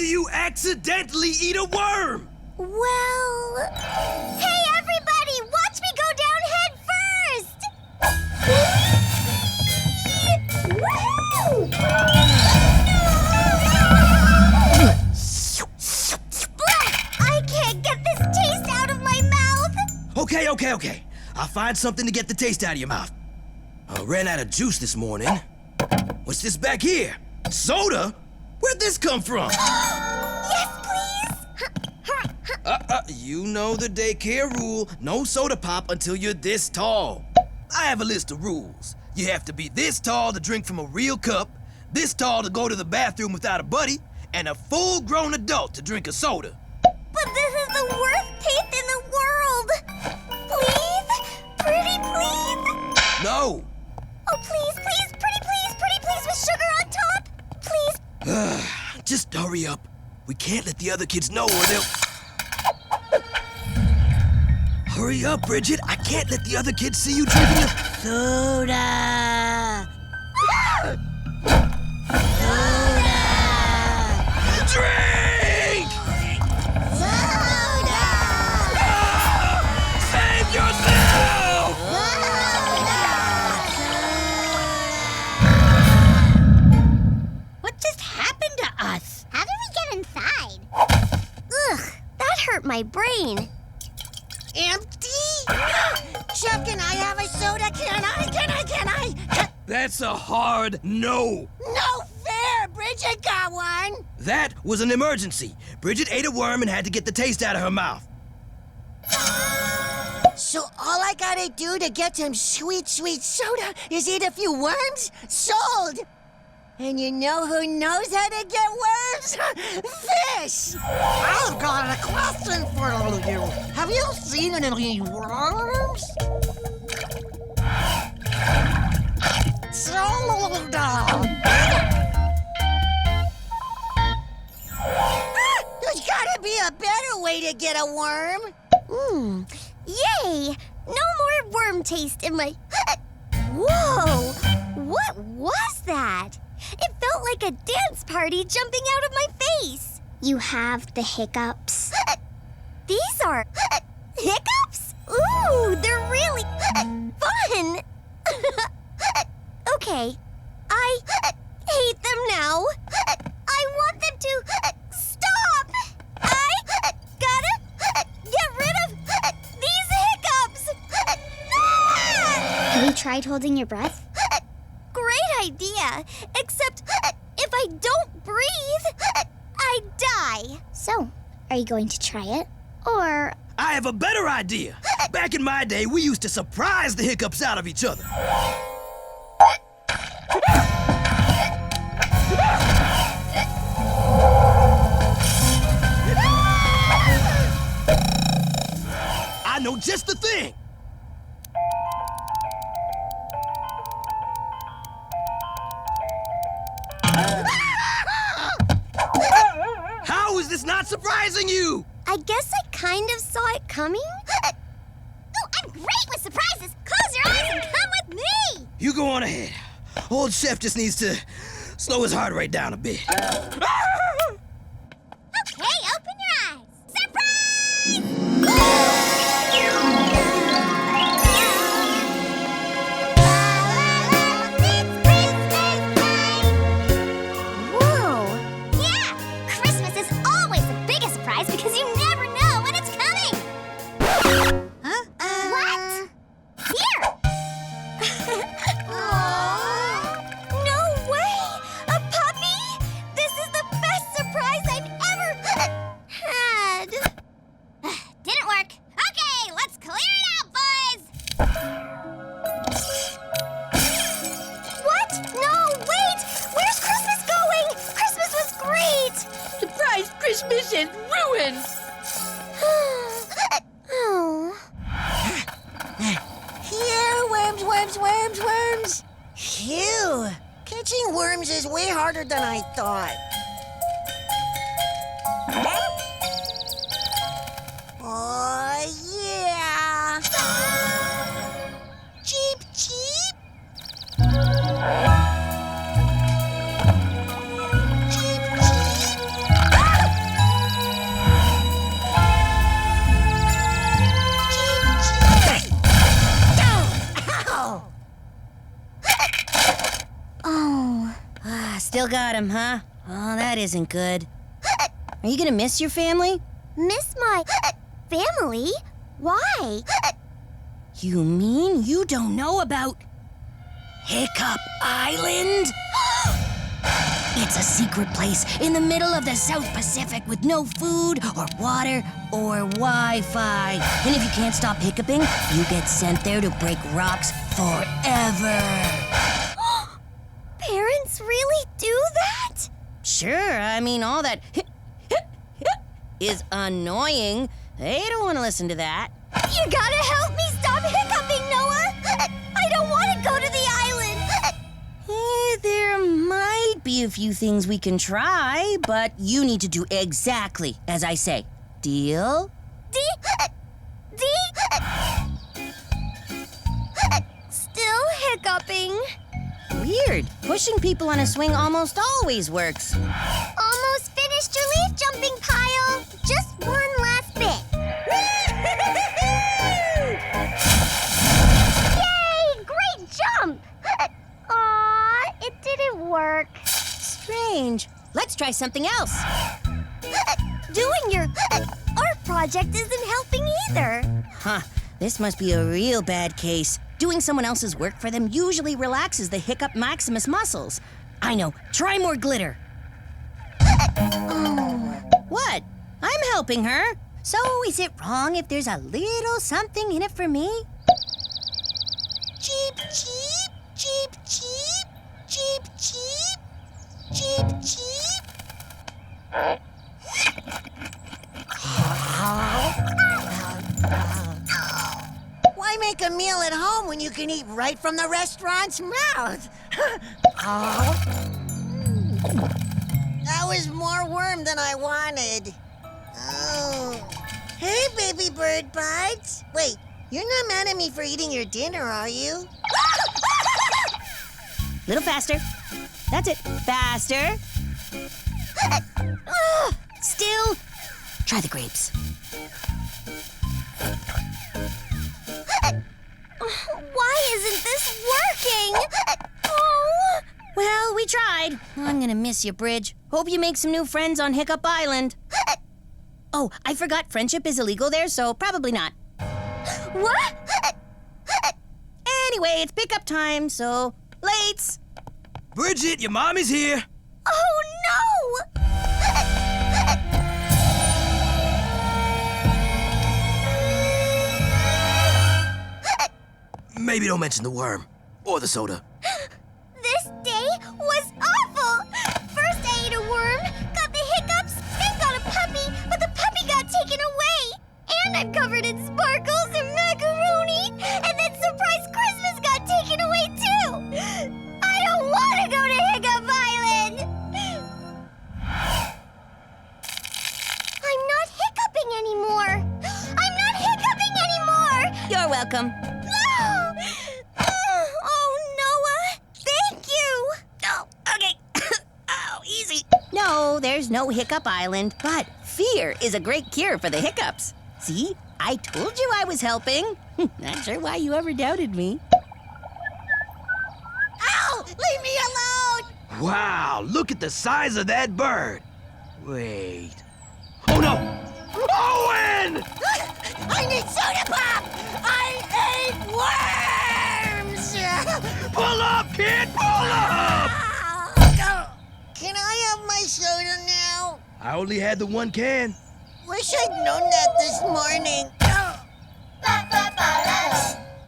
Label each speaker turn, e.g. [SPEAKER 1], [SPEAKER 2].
[SPEAKER 1] do you accidentally eat a worm?
[SPEAKER 2] Well... Hey, everybody! Watch me go down head first! Woo! I can't get this taste out of my mouth!
[SPEAKER 1] Okay. I'll find something to get the taste out of your mouth. I ran out of juice this morning. What's this back here? Soda? Where'd this come from?
[SPEAKER 2] Yes, please!
[SPEAKER 1] You know the daycare rule. No soda pop until you're this tall. I have a list of rules. You have to be this tall to drink from a real cup, this tall to go to the bathroom without a buddy, and a full-grown adult to drink a soda.
[SPEAKER 2] But this is the worst taste in the world! Please? Pretty please?
[SPEAKER 1] No!
[SPEAKER 2] Oh, please, pretty please with sugar on top? Please?
[SPEAKER 1] Just hurry up. We can't let the other kids know or they'll... Hurry up, Bridgette. I can't let the other kids see you drinking a...
[SPEAKER 2] Soda!
[SPEAKER 1] Drink!
[SPEAKER 2] Soda!
[SPEAKER 1] Save yourself!
[SPEAKER 2] What just happened to us? How did we get inside? Ugh, that hurt my brain. Empty? Chuck, can I have a soda? Can I?
[SPEAKER 1] That's a hard no.
[SPEAKER 2] No fair! Bridgette got one!
[SPEAKER 1] That was an emergency. Bridgette ate a worm and had to get the taste out of her mouth.
[SPEAKER 3] So all I gotta do to get some sweet soda is eat a few worms? Sold! And you know who knows how to get worms? Fish!
[SPEAKER 4] I've got a question for you. Have you seen any worms?
[SPEAKER 3] There's gotta be a better way to get a worm.
[SPEAKER 2] Yay! No more worm taste in my... Whoa! What was that? It felt like a dance party jumping out of my face. You have the hiccups. These are... hiccups? Ooh, they're really... fun! Okay, I hate them now. I want them to stop! I gotta get rid of these hiccups! Have you tried holding your breath? Great idea, except if I don't breathe, I die. So, are you going to try it? Or...
[SPEAKER 1] I have a better idea. Back in my day, we used to surprise the hiccups out of each other. I know just the thing. How is this not surprising you?
[SPEAKER 2] I guess I kind of saw it coming. Oh, I'm great with surprises. Close your eyes and come with me.
[SPEAKER 1] You go on ahead. Old Chef just needs to slow his heart rate down a bit.
[SPEAKER 2] Okay, open your eyes. Surprise! Whoa! Yeah, Christmas is always the biggest surprise because you never know when it's coming. Huh? What? Here! No way! A puppy? This is the best surprise I've ever had. Didn't work. Okay, let's clear it out, boys! What? No, wait! Where's Christmas going? Christmas was great!
[SPEAKER 4] Surprise Christmas is ruined!
[SPEAKER 2] Oh.
[SPEAKER 3] Here, worms. Phew. Catching worms is way harder than I thought. Oh, yeah. Cheep. Cheep.
[SPEAKER 5] Still got him, huh? Oh, that isn't good. Are you gonna miss your family?
[SPEAKER 2] Miss my family? Why?
[SPEAKER 5] You mean you don't know about Hiccup Island? It's a secret place in the middle of the South Pacific with no food or water or Wi-Fi. And if you can't stop hiccuping, you get sent there to break rocks forever.
[SPEAKER 2] Parents really do that?
[SPEAKER 5] Sure, I mean, all that is annoying. They don't want to listen to that.
[SPEAKER 2] You gotta help me stop hiccuping, Noah! I don't want to go to the island!
[SPEAKER 5] There might be a few things we can try, but you need to do exactly as I say. Deal?
[SPEAKER 2] Still hiccuping.
[SPEAKER 5] Weird. Pushing people on a swing almost always works.
[SPEAKER 2] Almost finished your leaf jumping pile. Just one last bit. Yay! Great jump! Aw, it didn't work.
[SPEAKER 5] Strange. Let's try something else.
[SPEAKER 2] Doing your art project isn't helping either.
[SPEAKER 5] Huh. This must be a real bad case. Doing someone else's work for them usually relaxes the hiccup maximus muscles. I know. Try more glitter. What? I'm helping her. So is it wrong if there's a little something in it for me? Cheep, cheep, cheep, cheep, cheep, cheep, cheep, cheep.
[SPEAKER 3] Why make a meal at home when you can eat right from the restaurant's mouth? That was more worm than I wanted. Oh. Hey, baby bird buds. Wait, you're not mad at me for eating your dinner, are you?
[SPEAKER 5] Little faster. That's it. Faster. Still. Try the grapes.
[SPEAKER 2] Why isn't this working? Oh.
[SPEAKER 5] Well, we tried. I'm gonna miss you, Bridge. Hope you make some new friends on Hiccup Island. Oh, I forgot friendship is illegal there, so probably not.
[SPEAKER 2] What?
[SPEAKER 5] Anyway, it's pickup time, so lates.
[SPEAKER 1] Bridgette, your mommy's here.
[SPEAKER 2] Oh, no!
[SPEAKER 1] Maybe don't mention the worm or the soda.
[SPEAKER 2] This day was awful! First I ate a worm, got the hiccups, then got a puppy, but the puppy got taken away. And I'm covered in sparkles and macaroni, and then Surprise Christmas got taken away too! I don't want to go to Hiccup Island! I'm not hiccuping anymore! I'm not hiccuping anymore!
[SPEAKER 5] You're welcome.
[SPEAKER 2] No! Oh, Noah! Thank you!
[SPEAKER 5] Oh, okay. Oh, easy. No, there's no Hiccup Island, but fear is a great cure for the hiccups. See? I told you I was helping. Not sure why you ever doubted me.
[SPEAKER 3] Ow! Leave me alone!
[SPEAKER 1] Wow, look at the size of that bird. Wait. Oh no! Owen!
[SPEAKER 3] I need soda pop! I ate worms!
[SPEAKER 1] Pull up, kid! Pull up!
[SPEAKER 3] Can I have my soda now?
[SPEAKER 1] I only had the one can.
[SPEAKER 3] Wish I'd known that this morning.